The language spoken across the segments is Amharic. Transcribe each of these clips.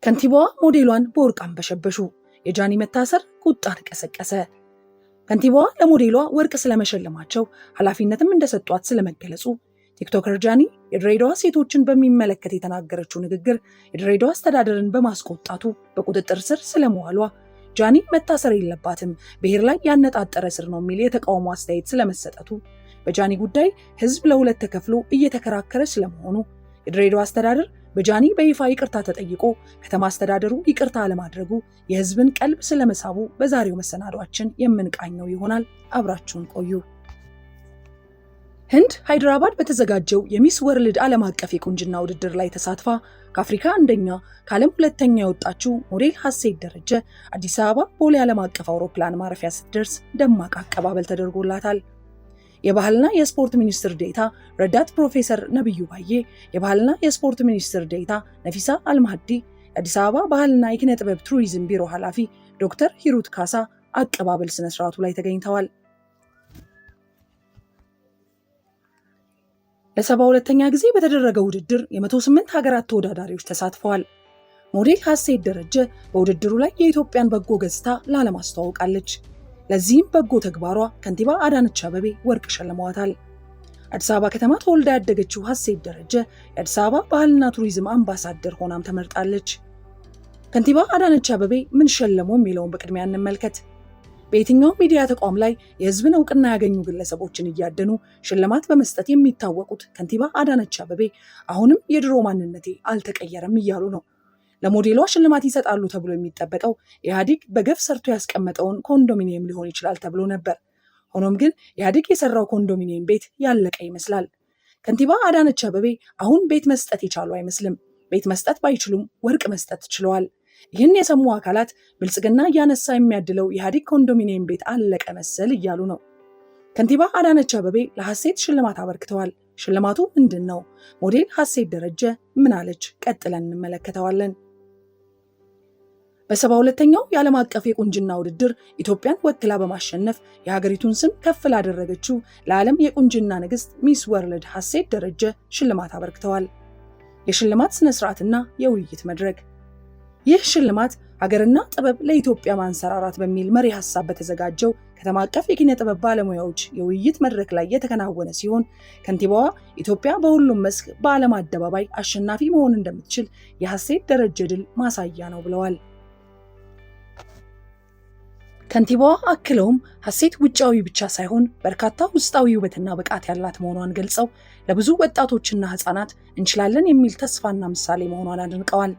ከንቲባዋ ሞዴሏን በወርቅ አንበሸበሹ። የጃኒ መታሰር ቁጣን ቀሰቀሰ። ከንቲባዋ ለሞዴሏ ወርቅ ስለመሸለማቸው ኃላፊነትም እንደሰጧት ስለመገለጹ ቲክቶከር ጃኒ የድሬዳዋ ሴቶችን በሚመለከት የተናገረችው ንግግር የድሬዳዋ አስተዳደርን በማስቆጣቱ በቁጥጥር ስር ስለመዋሏ፣ ጃኒ መታሰር የለባትም ብሔር ላይ ያነጣጠረ ስር ነው የሚል የተቃውሞ አስተያየት ስለመሰጠቱ፣ በጃኒ ጉዳይ ህዝብ ለሁለት ተከፍሎ እየተከራከረ ስለመሆኑ፣ የድሬዳዋ አስተዳደር በጃኒ በይፋ ይቅርታ ተጠይቆ ከተማ አስተዳደሩ ይቅርታ አለማድረጉ የህዝብን ቀልብ ስለመሳቡ በዛሬው መሰናዷችን የምንቃኘው ይሆናል። አብራችሁን ቆዩ። ህንድ ሃይድራባድ በተዘጋጀው የሚስ ወርልድ ዓለም አቀፍ የቁንጅና ውድድር ላይ ተሳትፋ ከአፍሪካ አንደኛ ከዓለም ሁለተኛ የወጣችው ሞዴል ሀሴት ደረጀ አዲስ አበባ ቦሌ ዓለም አቀፍ አውሮፕላን ማረፊያ ስትደርስ ደማቅ አቀባበል ተደርጎላታል። የባህልና የስፖርት ሚኒስትር ዴኤታ ረዳት ፕሮፌሰር ነብዩ ባዬ፣ የባህልና የስፖርት ሚኒስትር ዴኤታ ነፊሳ አልማህዲ፣ የአዲስ አበባ ባህልና የኪነ ጥበብ ቱሪዝም ቢሮ ኃላፊ ዶክተር ሂሩት ካሳ አቀባበል ስነ ስርዓቱ ላይ ተገኝተዋል። ለ72ኛ ጊዜ በተደረገው ውድድር የ108 ሀገራት ተወዳዳሪዎች ተሳትፈዋል። ሞዴል ሀሴት ደረጀ በውድድሩ ላይ የኢትዮጵያን በጎ ገጽታ ለዓለም አስተዋውቃለች። ለዚህም በጎ ተግባሯ ከንቲባ አዳነች አቤቤ ወርቅ ሸልመዋታል። አዲስ አበባ ከተማ ተወልዳ ያደገችው ሀሴት ደረጀ የአዲስ አበባ ባህልና ቱሪዝም አምባሳደር ሆናም ተመርጣለች። ከንቲባ አዳነች አቤቤ ምን ሸለሙ የሚለውን በቅድሚያ እንመልከት። በየትኛው ሚዲያ ተቋም ላይ የህዝብን እውቅና ያገኙ ግለሰቦችን እያደኑ ሽልማት በመስጠት የሚታወቁት ከንቲባ አዳነች አቤቤ አሁንም የድሮ ማንነቴ አልተቀየረም እያሉ ነው። ለሞዴሏ ሽልማት ይሰጣሉ ተብሎ የሚጠበቀው ኢህአዴግ በገፍ ሰርቶ ያስቀመጠውን ኮንዶሚኒየም ሊሆን ይችላል ተብሎ ነበር። ሆኖም ግን ኢህአዴግ የሰራው ኮንዶሚኒየም ቤት ያለቀ ይመስላል። ከንቲባ አዳነች አቤቤ አሁን ቤት መስጠት የቻሉ አይመስልም። ቤት መስጠት ባይችሉም ወርቅ መስጠት ችለዋል። ይህን የሰሙ አካላት ብልጽግና እያነሳ የሚያድለው ኢህአዴግ ኮንዶሚኒየም ቤት አለቀ መሰል እያሉ ነው። ከንቲባ አዳነች አቤቤ ለሀሴት ሽልማት አበርክተዋል። ሽልማቱ ምንድን ነው? ሞዴል ሀሴት ደረጀ ምን አለች? ቀጥለን እንመለከተዋለን። በ72ኛው የዓለም አቀፍ የቁንጅና ውድድር ኢትዮጵያን ወክላ በማሸነፍ የሀገሪቱን ስም ከፍ ላደረገችው ለዓለም የቁንጅና ንግስት ሚስ ወርልድ ሀሴት ደረጀ ሽልማት አበርክተዋል። የሽልማት ስነስርዓትና የውይይት መድረክ። ይህ ሽልማት ሀገርና ጥበብ ለኢትዮጵያ ማንሰራራት በሚል መሪ ሀሳብ በተዘጋጀው ከተማ አቀፍ የኪነ ጥበብ ባለሙያዎች የውይይት መድረክ ላይ የተከናወነ ሲሆን ከንቲባዋ ኢትዮጵያ በሁሉም መስክ በዓለም አደባባይ አሸናፊ መሆን እንደምትችል የሀሴት ደረጀ ድል ማሳያ ነው ብለዋል። ከንቲባዋ አክለውም ሀሴት ውጫዊ ብቻ ሳይሆን በርካታ ውስጣዊ ውበትና ብቃት ያላት መሆኗን ገልጸው ለብዙ ወጣቶችና ህፃናት እንችላለን የሚል ተስፋና ምሳሌ መሆኗን አድንቀዋል።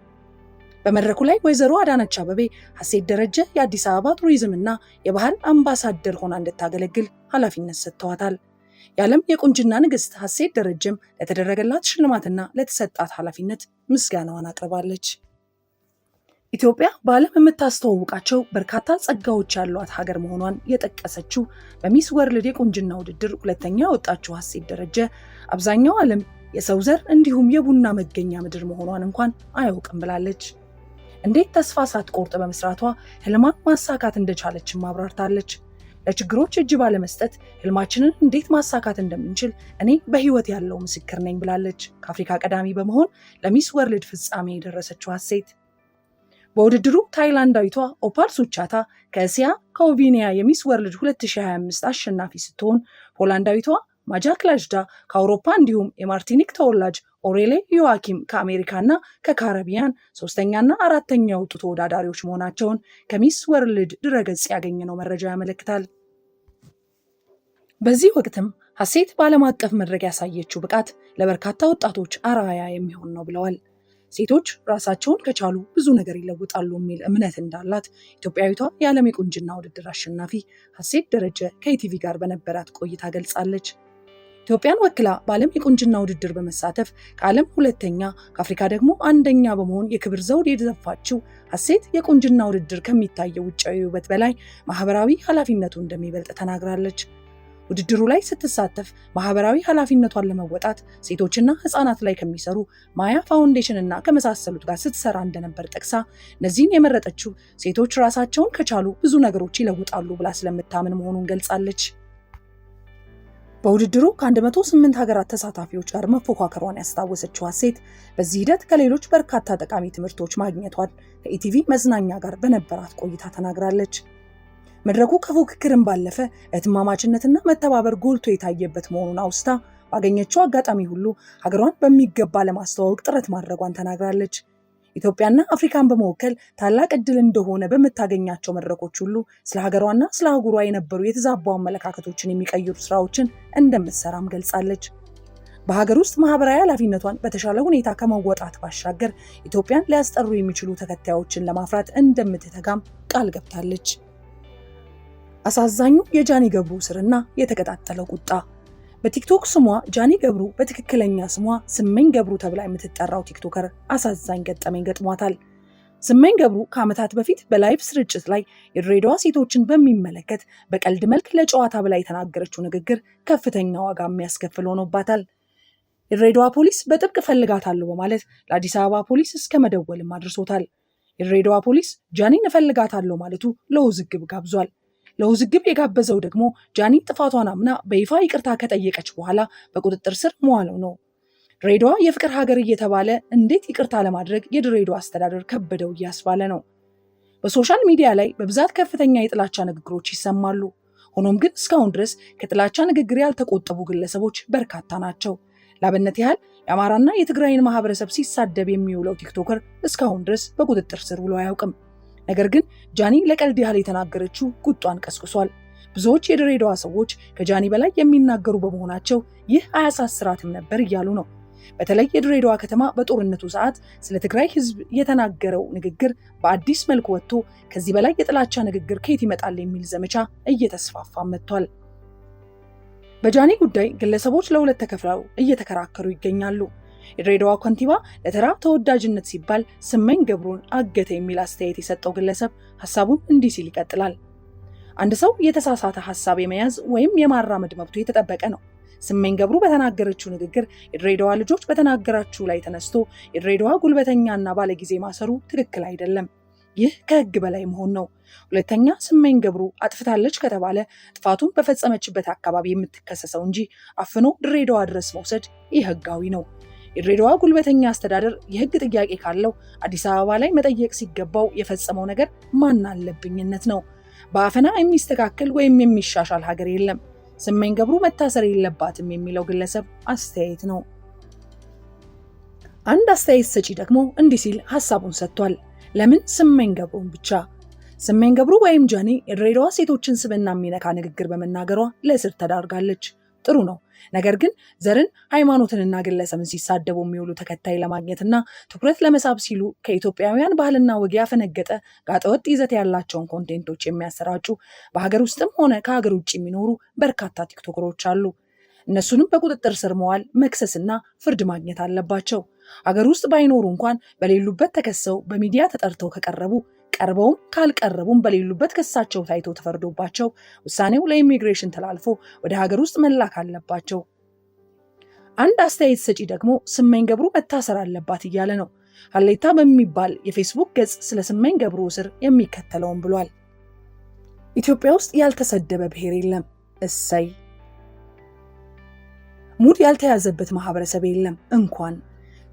በመድረኩ ላይ ወይዘሮ አዳነች አቤቤ ሀሴት ደረጀ የአዲስ አበባ ቱሪዝምና የባህል አምባሳደር ሆና እንድታገለግል ኃላፊነት ሰጥተዋታል። የዓለም የቁንጅና ንግስት ሀሴት ደረጀም ለተደረገላት ሽልማትና ለተሰጣት ኃላፊነት ምስጋናዋን አቅርባለች። ኢትዮጵያ በዓለም የምታስተዋውቃቸው በርካታ ጸጋዎች ያሏት ሀገር መሆኗን የጠቀሰችው በሚስ ወርልድ የቁንጅና ውድድር ሁለተኛ የወጣችው ሀሴት ደረጀ አብዛኛው ዓለም የሰው ዘር እንዲሁም የቡና መገኛ ምድር መሆኗን እንኳን አያውቅም ብላለች። እንዴት ተስፋ ሳትቆርጥ በመስራቷ ህልማን ማሳካት እንደቻለችም አብራርታለች። ለችግሮች እጅ ባለመስጠት ህልማችንን እንዴት ማሳካት እንደምንችል እኔ በህይወት ያለው ምስክር ነኝ ብላለች። ከአፍሪካ ቀዳሚ በመሆን ለሚስ ወርልድ ፍጻሜ የደረሰችው ሀሴት በውድድሩ ታይላንዳዊቷ ኦፓል ሱቻታ ከእስያ ከኦቪኒያ የሚስ ወርልድ 2025 አሸናፊ ስትሆን ፖላንዳዊቷ ማጃ ክላጅዳ ከአውሮፓ እንዲሁም የማርቲኒክ ተወላጅ ኦሬሌ ዮዋኪም ከአሜሪካና ከካረቢያን ሶስተኛና አራተኛ የወጡ ተወዳዳሪዎች መሆናቸውን ከሚስ ወርልድ ድረገጽ ያገኘነው መረጃ ያመለክታል። በዚህ ወቅትም ሀሴት በዓለም አቀፍ መድረክ ያሳየችው ብቃት ለበርካታ ወጣቶች አርአያ የሚሆን ነው ብለዋል። ሴቶች ራሳቸውን ከቻሉ ብዙ ነገር ይለውጣሉ የሚል እምነት እንዳላት ኢትዮጵያዊቷ የዓለም የቁንጅና ውድድር አሸናፊ ሀሴት ደረጀ ከኢቲቪ ጋር በነበራት ቆይታ ገልጻለች። ኢትዮጵያን ወክላ በዓለም የቁንጅና ውድድር በመሳተፍ ከዓለም ሁለተኛ ከአፍሪካ ደግሞ አንደኛ በመሆን የክብር ዘውድ የተዘፋችው ሀሴት የቁንጅና ውድድር ከሚታየው ውጫዊ ውበት በላይ ማህበራዊ ኃላፊነቱ እንደሚበልጥ ተናግራለች። ውድድሩ ላይ ስትሳተፍ ማህበራዊ ኃላፊነቷን ለመወጣት ሴቶችና ህፃናት ላይ ከሚሰሩ ማያ ፋውንዴሽን እና ከመሳሰሉት ጋር ስትሰራ እንደነበር ጠቅሳ እነዚህን የመረጠችው ሴቶች ራሳቸውን ከቻሉ ብዙ ነገሮች ይለውጣሉ ብላ ስለምታምን መሆኑን ገልጻለች። በውድድሩ ከ108 ሀገራት ተሳታፊዎች ጋር መፎካከሯን ያስታወሰችው ሀሴት በዚህ ሂደት ከሌሎች በርካታ ጠቃሚ ትምህርቶች ማግኘቷን ከኢቲቪ መዝናኛ ጋር በነበራት ቆይታ ተናግራለች። መድረኩ ከፉክክርም ባለፈ እህትማማችነትና መተባበር ጎልቶ የታየበት መሆኑን አውስታ ባገኘችው አጋጣሚ ሁሉ ሀገሯን በሚገባ ለማስተዋወቅ ጥረት ማድረጓን ተናግራለች። ኢትዮጵያና አፍሪካን በመወከል ታላቅ ዕድል እንደሆነ በምታገኛቸው መድረኮች ሁሉ ስለ ሀገሯና ስለ አህጉሯ የነበሩ የተዛቡ አመለካከቶችን የሚቀይሩ ስራዎችን እንደምትሰራም ገልጻለች። በሀገር ውስጥ ማህበራዊ ኃላፊነቷን በተሻለ ሁኔታ ከመወጣት ባሻገር ኢትዮጵያን ሊያስጠሩ የሚችሉ ተከታዮችን ለማፍራት እንደምትተጋም ቃል ገብታለች። አሳዛኙ የጃኒ ገብሩ እስርና የተቀጣጠለው ቁጣ። በቲክቶክ ስሟ ጃኒ ገብሩ በትክክለኛ ስሟ ስመኝ ገብሩ ተብላ የምትጠራው ቲክቶከር አሳዛኝ ገጠመኝ ገጥሟታል። ስመኝ ገብሩ ከዓመታት በፊት በላይቭ ስርጭት ላይ የድሬዳዋ ሴቶችን በሚመለከት በቀልድ መልክ ለጨዋታ ብላ የተናገረችው ንግግር ከፍተኛ ዋጋ የሚያስከፍል ሆኖባታል። የድሬዳዋ ፖሊስ በጥብቅ እፈልጋታለሁ በማለት ለአዲስ አበባ ፖሊስ እስከ መደወልም አድርሶታል። የድሬዳዋ ፖሊስ ጃኒን እፈልጋታለሁ ማለቱ ለውዝግብ ጋብዟል። ለውዝግብ የጋበዘው ደግሞ ጃኒ ጥፋቷን አምና በይፋ ይቅርታ ከጠየቀች በኋላ በቁጥጥር ስር መዋለው ነው። ድሬዳዋ የፍቅር ሀገር እየተባለ እንዴት ይቅርታ ለማድረግ የድሬዳዋ አስተዳደር ከበደው እያስባለ ነው። በሶሻል ሚዲያ ላይ በብዛት ከፍተኛ የጥላቻ ንግግሮች ይሰማሉ። ሆኖም ግን እስካሁን ድረስ ከጥላቻ ንግግር ያልተቆጠቡ ግለሰቦች በርካታ ናቸው። ላብነት ያህል የአማራና የትግራይን ማህበረሰብ ሲሳደብ የሚውለው ቲክቶከር እስካሁን ድረስ በቁጥጥር ስር ውሎ አያውቅም። ነገር ግን ጃኒ ለቀልድ ያህል የተናገረችው ቁጣን ቀስቅሷል። ብዙዎች የድሬዳዋ ሰዎች ከጃኒ በላይ የሚናገሩ በመሆናቸው ይህ አያሳስራትም ነበር እያሉ ነው። በተለይ የድሬዳዋ ከተማ በጦርነቱ ሰዓት ስለ ትግራይ ሕዝብ የተናገረው ንግግር በአዲስ መልኩ ወጥቶ ከዚህ በላይ የጥላቻ ንግግር ከየት ይመጣል የሚል ዘመቻ እየተስፋፋ መጥቷል። በጃኒ ጉዳይ ግለሰቦች ለሁለት ተከፍለው እየተከራከሩ ይገኛሉ። የድሬዳዋ ከንቲባ ለተራ ተወዳጅነት ሲባል ስመኝ ገብሩን አገተ የሚል አስተያየት የሰጠው ግለሰብ ሐሳቡን እንዲህ ሲል ይቀጥላል። አንድ ሰው የተሳሳተ ሐሳብ የመያዝ ወይም የማራመድ መብቱ የተጠበቀ ነው። ስመኝ ገብሩ በተናገረችው ንግግር የድሬዳዋ ልጆች በተናገራችሁ ላይ ተነስቶ የድሬዳዋ ጉልበተኛና ባለጊዜ ማሰሩ ትክክል አይደለም። ይህ ከሕግ በላይ መሆን ነው። ሁለተኛ ስመኝ ገብሩ አጥፍታለች ከተባለ ጥፋቱን በፈጸመችበት አካባቢ የምትከሰሰው እንጂ አፍኖ ድሬዳዋ ድረስ መውሰድ ይህ ሕጋዊ ነው። የድሬዳዋ ጉልበተኛ አስተዳደር የህግ ጥያቄ ካለው አዲስ አበባ ላይ መጠየቅ ሲገባው የፈጸመው ነገር ማን አለብኝነት ነው። በአፈና የሚስተካከል ወይም የሚሻሻል ሀገር የለም። ስመኝ ገብሩ መታሰር የለባትም የሚለው ግለሰብ አስተያየት ነው። አንድ አስተያየት ሰጪ ደግሞ እንዲህ ሲል ሐሳቡን ሰጥቷል። ለምን ስመኝ ገብሩን ብቻ? ስመኝ ገብሩ ወይም ጃኒ የድሬዳዋ ሴቶችን ስብዕና የሚነካ ንግግር በመናገሯ ለእስር ተዳርጋለች። ጥሩ ነው። ነገር ግን ዘርን፣ ሃይማኖትንና ግለሰብን ሲሳደቡ የሚውሉ ተከታይ ለማግኘትና ትኩረት ለመሳብ ሲሉ ከኢትዮጵያውያን ባህልና ወግ ያፈነገጠ ጋጠወጥ ይዘት ያላቸውን ኮንቴንቶች የሚያሰራጩ በሀገር ውስጥም ሆነ ከሀገር ውጭ የሚኖሩ በርካታ ቲክቶከሮች አሉ። እነሱንም በቁጥጥር ስር መዋል፣ መክሰስና ፍርድ ማግኘት አለባቸው። ሀገር ውስጥ ባይኖሩ እንኳን በሌሉበት ተከሰው በሚዲያ ተጠርተው ከቀረቡ ቀርበውም ካልቀረቡም በሌሉበት ክሳቸው ታይቶ ተፈርዶባቸው ውሳኔው ለኢሚግሬሽን ተላልፎ ወደ ሀገር ውስጥ መላክ አለባቸው። አንድ አስተያየት ሰጪ ደግሞ ስመኝ ገብሩ መታሰር አለባት እያለ ነው። ሀሌታ በሚባል የፌስቡክ ገጽ ስለ ስመኝ ገብሩ እስር የሚከተለውን ብሏል። ኢትዮጵያ ውስጥ ያልተሰደበ ብሔር የለም። እሰይ። ሙድ ያልተያዘበት ማህበረሰብ የለም። እንኳን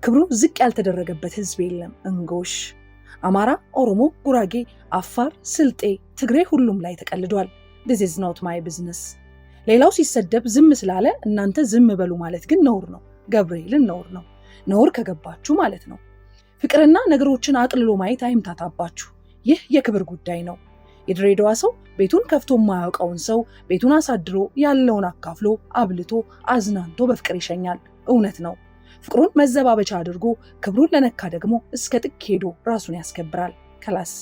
ክብሩ ዝቅ ያልተደረገበት ህዝብ የለም። እንጎሽ። አማራ፣ ኦሮሞ፣ ጉራጌ፣ አፋር፣ ስልጤ፣ ትግሬ ሁሉም ላይ ተቀልዷል። this is not my business። ሌላው ሲሰደብ ዝም ስላለ እናንተ ዝም በሉ ማለት ግን ነውር ነው። ገብርኤልን ነውር ነው። ነውር ከገባችሁ ማለት ነው። ፍቅርና ነገሮችን አቅልሎ ማየት አይምታታባችሁ። ይህ የክብር ጉዳይ ነው። የድሬዳዋ ሰው ቤቱን ከፍቶ የማያውቀውን ሰው ቤቱን አሳድሮ ያለውን አካፍሎ አብልቶ አዝናንቶ በፍቅር ይሸኛል። እውነት ነው። ፍቅሩን መዘባበቻ አድርጎ ክብሩን ለነካ ደግሞ እስከ ጥግ ሄዶ ራሱን ያስከብራል። ከላስ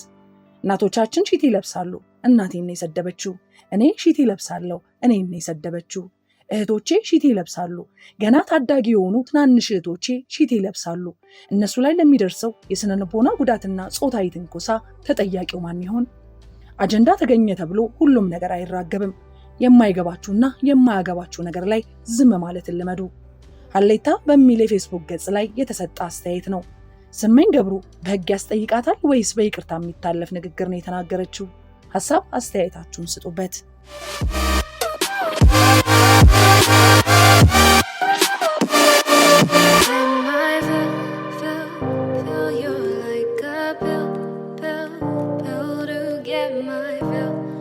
እናቶቻችን ሺቲ ይለብሳሉ። እናቴን ነው የሰደበችው። እኔ ሺቲ ይለብሳለሁ። እኔን ነው የሰደበችው። እህቶቼ ሺቲ ይለብሳሉ። ገና ታዳጊ የሆኑ ትናንሽ እህቶቼ ሺቲ ይለብሳሉ። እነሱ ላይ ለሚደርሰው የስነ ልቦና ጉዳትና ጾታዊ ትንኮሳ ተጠያቂው ማን ይሆን? አጀንዳ ተገኘ ተብሎ ሁሉም ነገር አይራገብም። የማይገባችሁና የማያገባችሁ ነገር ላይ ዝም ማለትን ልመዱ። ሀሌታ በሚል የፌስቡክ ገጽ ላይ የተሰጠ አስተያየት ነው። ስመኝ ገብሩ በሕግ ያስጠይቃታል ወይስ በይቅርታ የሚታለፍ ንግግር ነው የተናገረችው? ሐሳብ አስተያየታችሁን ስጡበት። my fill